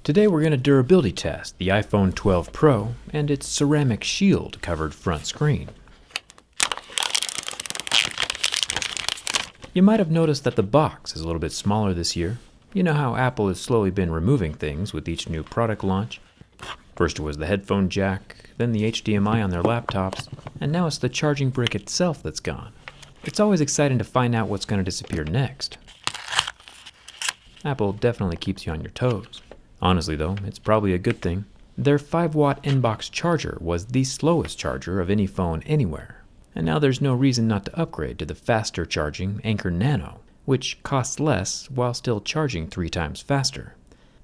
Today we're going to durability test the iPhone 12 Pro and its ceramic shield covered front screen. You might have noticed that the box is a little bit smaller this year. You know how Apple has slowly been removing things with each new product launch. First it was the headphone jack, then the HDMI on their laptops, and now it's the charging brick itself that's gone. It's always exciting to find out what's going to disappear next. Apple definitely keeps you on your toes. Honestly though, it's probably a good thing. Their 5-watt inbox charger was the slowest charger of any phone anywhere. And now there's no reason not to upgrade to the faster charging Anker Nano, which costs less while still charging 3 times faster,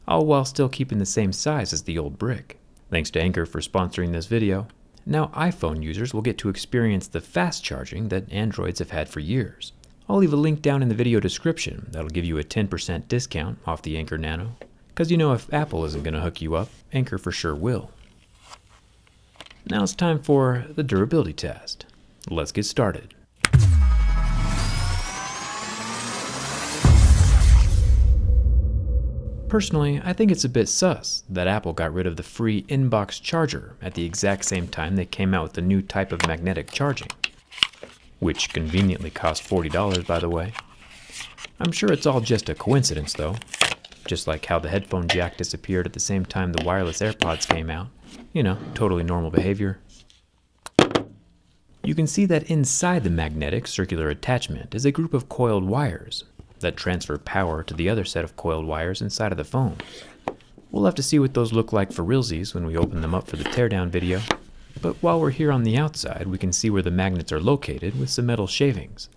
all while still keeping the same size as the old brick. Thanks to Anker for sponsoring this video. Now iPhone users will get to experience the fast charging that Androids have had for years. I'll leave a link down in the video description that'll give you a 10% discount off the Anker Nano. Because you know if Apple isn't going to hook you up, Anker for sure will. Now it's time for the durability test. Let's get started. Personally, I think it's a bit sus that Apple got rid of the free inbox charger at the exact same time they came out with a new type of magnetic charging, which conveniently cost $40 by the way. I'm sure it's all just a coincidence though. Just like how the headphone jack disappeared at the same time the wireless AirPods came out. You know, totally normal behavior. You can see that inside the magnetic circular attachment is a group of coiled wires that transfer power to the other set of coiled wires inside of the phone. We'll have to see what those look like for realsies when we open them up for the teardown video. But while we're here on the outside, we can see where the magnets are located with some metal shavings.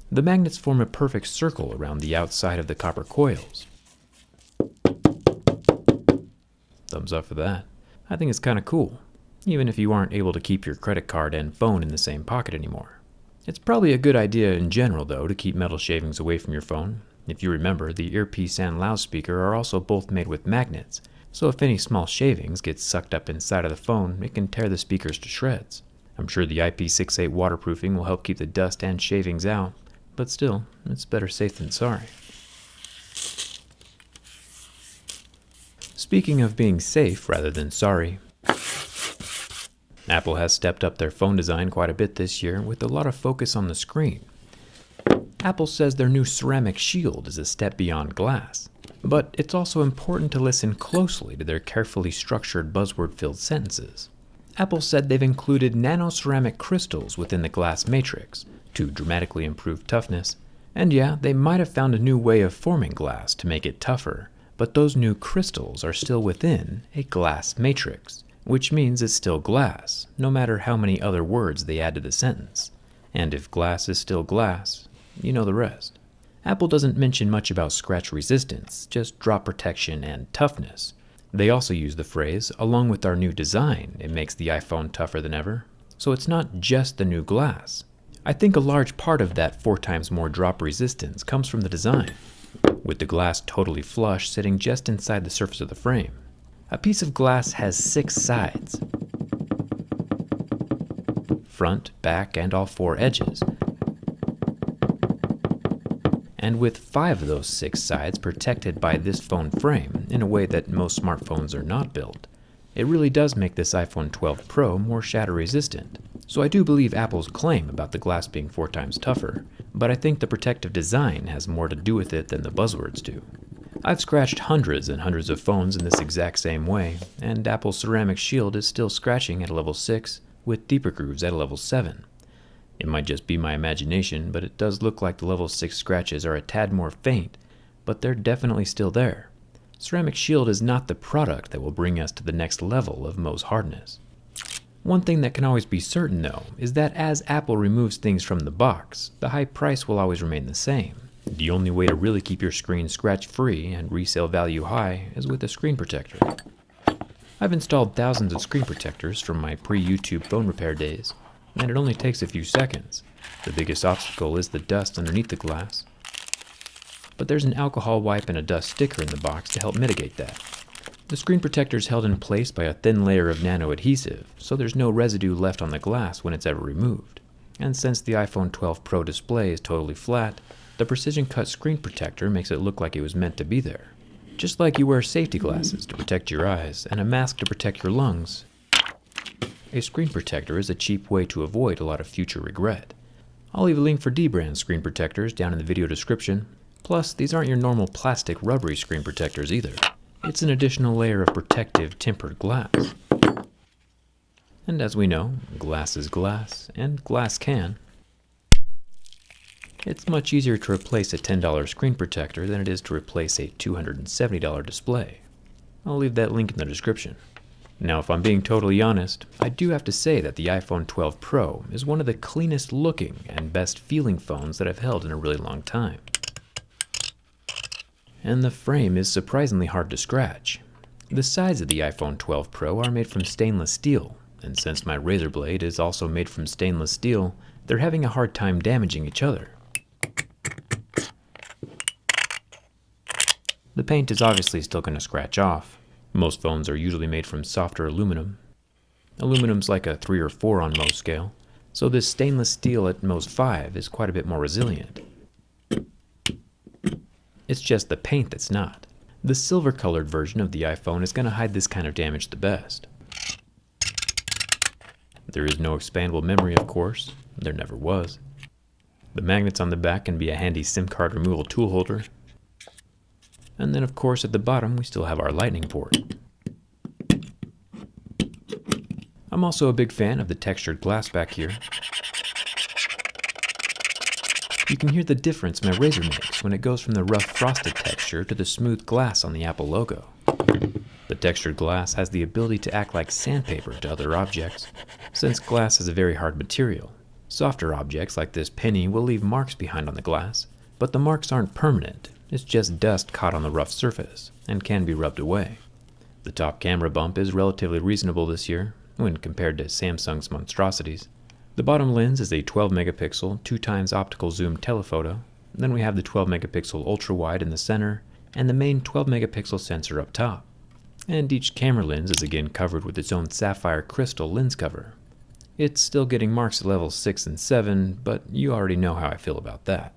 The magnets form a perfect circle around the outside of the copper coils. Thumbs up for that. I think it's kind of cool, even if you aren't able to keep your credit card and phone in the same pocket anymore. It's probably a good idea in general though to keep metal shavings away from your phone. If you remember, the earpiece and loudspeaker are also both made with magnets, so if any small shavings get sucked up inside of the phone, it can tear the speakers to shreds. I'm sure the IP68 waterproofing will help keep the dust and shavings out, but still, it's better safe than sorry. Speaking of being safe rather than sorry, Apple has stepped up their phone design quite a bit this year with a lot of focus on the screen. Apple says their new ceramic shield is a step beyond glass, but it's also important to listen closely to their carefully structured buzzword-filled sentences. Apple said they've included nano-ceramic crystals within the glass matrix to dramatically improve toughness, and yeah, they might have found a new way of forming glass to make it tougher. But those new crystals are still within a glass matrix, which means it's still glass, no matter how many other words they add to the sentence. And if glass is still glass, you know the rest. Apple doesn't mention much about scratch resistance, just drop protection and toughness. They also use the phrase, along with our new design, it makes the iPhone tougher than ever. So it's not just the new glass. I think a large part of that 4 times more drop resistance comes from the design, with the glass totally flush sitting just inside the surface of the frame. A piece of glass has 6 sides, front, back, and all 4 edges. And with 5 of those 6 sides protected by this phone frame in a way that most smartphones are not built, it really does make this iPhone 12 Pro more shatter resistant. So I do believe Apple's claim about the glass being 4 times tougher, but I think the protective design has more to do with it than the buzzwords do. I've scratched hundreds and hundreds of phones in this exact same way, and Apple's ceramic shield is still scratching at a level 6 with deeper grooves at a level 7. It might just be my imagination, but it does look like the level 6 scratches are a tad more faint, but they're definitely still there. Ceramic shield is not the product that will bring us to the next level of Mohs hardness. One thing that can always be certain though, is that as Apple removes things from the box, the high price will always remain the same. The only way to really keep your screen scratch-free and resale value high is with a screen protector. I've installed thousands of screen protectors from my pre-YouTube phone repair days, and it only takes a few seconds. The biggest obstacle is the dust underneath the glass. But there's an alcohol wipe and a dust sticker in the box to help mitigate that. The screen protector is held in place by a thin layer of nano adhesive, so there's no residue left on the glass when it's ever removed. And since the iPhone 12 Pro display is totally flat, the precision cut screen protector makes it look like it was meant to be there. Just like you wear safety glasses to protect your eyes and a mask to protect your lungs, a screen protector is a cheap way to avoid a lot of future regret. I'll leave a link for Dbrand screen protectors down in the video description. Plus, these aren't your normal plastic rubbery screen protectors either. It's an additional layer of protective tempered glass. And as we know, glass is glass, and glass can. It's much easier to replace a $10 screen protector than it is to replace a $270 display. I'll leave that link in the description. Now, if I'm being totally honest, I do have to say that the iPhone 12 Pro is one of the cleanest looking and best feeling phones that I've held in a really long time. And the frame is surprisingly hard to scratch. The sides of the iPhone 12 Pro are made from stainless steel, and since my razor blade is also made from stainless steel, they're having a hard time damaging each other. The paint is obviously still going to scratch off. Most phones are usually made from softer aluminum. Aluminum's like a 3 or 4 on Mohs scale, so this stainless steel at Mohs 5 is quite a bit more resilient. It's just the paint that's not. The silver-colored version of the iPhone is going to hide this kind of damage the best. There is no expandable memory, of course. There never was. The magnets on the back can be a handy SIM card removal tool holder. And then, of course, at the bottom, we still have our lightning port. I'm also a big fan of the textured glass back here. You can hear the difference my razor makes when it goes from the rough frosted texture to the smooth glass on the Apple logo. The textured glass has the ability to act like sandpaper to other objects, since glass is a very hard material. Softer objects like this penny will leave marks behind on the glass, but the marks aren't permanent. It's just dust caught on the rough surface, and can be rubbed away. The top camera bump is relatively reasonable this year, when compared to Samsung's monstrosities. The bottom lens is a 12 megapixel, 2x optical zoom telephoto. Then we have the 12 megapixel ultra-wide in the center, and the main 12 megapixel sensor up top. And each camera lens is again covered with its own sapphire crystal lens cover. It's still getting marks at levels 6 and 7, but you already know how I feel about that.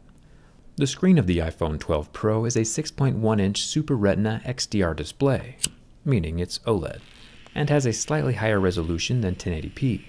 The screen of the iPhone 12 Pro is a 6.1-inch Super Retina XDR display, meaning it's OLED, and has a slightly higher resolution than 1080p.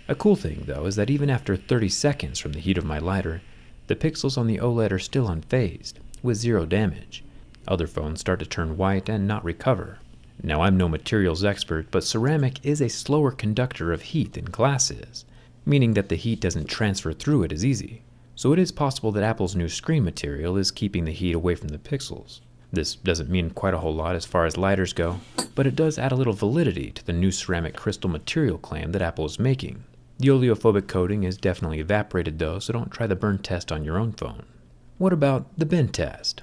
A cool thing, though, is that even after 30 seconds from the heat of my lighter, the pixels on the OLED are still unfazed, with zero damage. Other phones start to turn white and not recover. Now, I'm no materials expert, but ceramic is a slower conductor of heat than glass is, meaning that the heat doesn't transfer through it as easy. So it is possible that Apple's new screen material is keeping the heat away from the pixels. This doesn't mean quite a whole lot as far as lighters go, but it does add a little validity to the new ceramic crystal material claim that Apple is making. The oleophobic coating is definitely evaporated though, so don't try the burn test on your own phone. What about the bend test?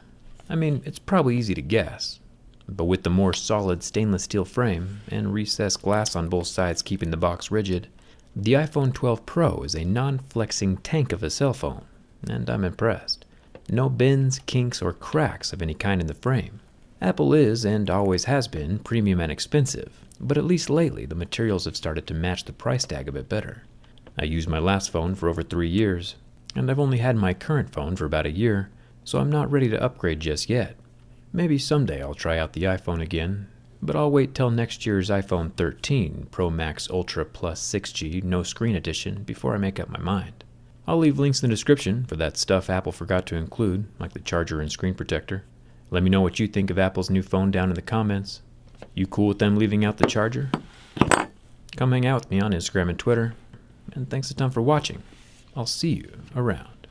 I mean, it's probably easy to guess, but with the more solid stainless steel frame and recessed glass on both sides keeping the box rigid, the iPhone 12 Pro is a non-flexing tank of a cell phone, and I'm impressed. No bends, kinks, or cracks of any kind in the frame. Apple is, and always has been, premium and expensive, but at least lately the materials have started to match the price tag a bit better. I used my last phone for over 3 years, and I've only had my current phone for about a year, so I'm not ready to upgrade just yet. Maybe someday I'll try out the iPhone again, but I'll wait till next year's iPhone 13 Pro Max Ultra Plus 6G No Screen Edition before I make up my mind. I'll leave links in the description for that stuff Apple forgot to include, like the charger and screen protector. Let me know what you think of Apple's new phone down in the comments. You cool with them leaving out the charger? Come hang out with me on Instagram and Twitter. And thanks a ton for watching. I'll see you around.